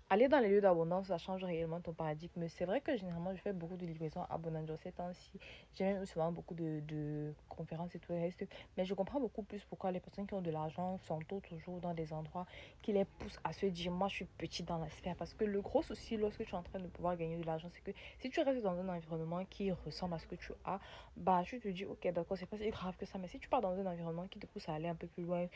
aller dans les lieux d'abondance, ça change réellement ton paradigme. C'est vrai que généralement, je fais beaucoup de livraisons à Bonanjo ces temps-ci. J'ai même souvent beaucoup de conférences et tout le reste. Mais je comprends beaucoup plus pourquoi les personnes qui ont de l'argent s'entourent toujours dans des endroits qui les poussent à se dire, moi, je suis petit dans la sphère. Parce que le gros souci, lorsque tu es en train de pouvoir gagner de l'argent, c'est que si tu restes dans un environnement qui ressemble à ce que tu as, bah, tu te dis, ok, d'accord, c'est pas si grave que ça. Mais si tu pars dans un environnement qui te pousse à aller un peu plus loin,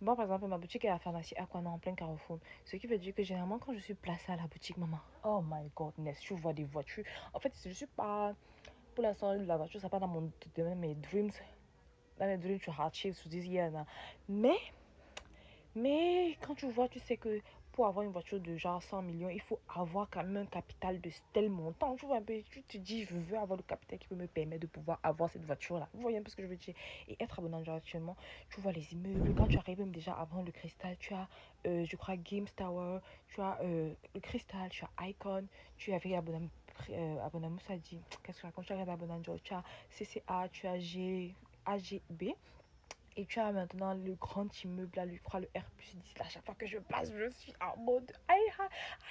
moi, par exemple, ma boutique est à la pharmacie Aquana en plein Carrefour. Ce qui veut dire que généralement, quand je suis placée à la boutique, maman, oh my godness, tu vois des voitures. En fait, je suis pas. Pour l'instant, la voiture, ça pas dans mes dreams. Dans mes dreams, tu as achieved to this year. Mais mais quand tu vois, tu sais que pour avoir une voiture de genre 100 millions, il faut avoir quand même un capital de tel montant. Tu vois un peu, tu te dis, je veux avoir le capital qui peut me permettre de pouvoir avoir cette voiture-là. Vous voyez un peu ce que je veux dire? Et être abonnant actuellement, tu vois les immeubles. Quand tu arrives même déjà avant le cristal, tu as, je crois, Games Tower, tu as le cristal, tu as Icon, tu as avec abonnement. Abonnement, ça dit, qu'est-ce que je raconte? Tu as abonnement, tu as CCA, tu as AGB. Et tu as maintenant le grand immeuble là, je crois le R+10. Là, chaque fois que je passe, je suis en mode I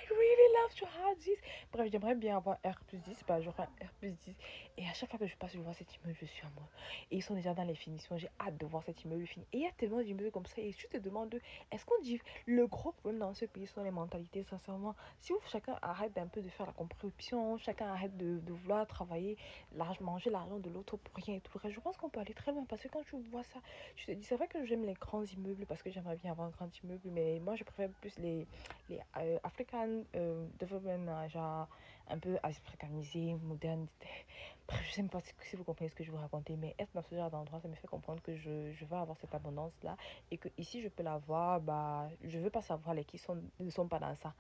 really love to have this. Bref, j'aimerais bien avoir R+10. Bah, j'aurai un R+10. Et à chaque fois que je passe, je vois cet immeuble, je suis en mode. Et ils sont déjà dans les finitions. J'ai hâte de voir cet immeuble fini. Et il y a tellement d'immeubles comme ça. Et tu te demandes, est-ce qu'on dit le gros problème dans ce pays sont les mentalités, sincèrement. Si chacun arrête d'un peu de faire la corruption, chacun arrête de vouloir travailler, manger l'argent de l'autre pour rien et tout le reste, je pense qu'on peut aller très loin. Parce que quand tu vois ça, je te dis, c'est vrai que j'aime les grands immeubles parce que j'aimerais bien avoir un grand immeuble, mais moi je préfère plus les African Development, genre un peu africanisé, moderne. Bref, je sais pas si vous comprenez ce que je veux raconter, mais être dans ce genre d'endroit, ça me fait comprendre que je veux avoir cette abondance-là et que ici je peux l'avoir, bah, je veux pas savoir les qui ne sont pas dans ça.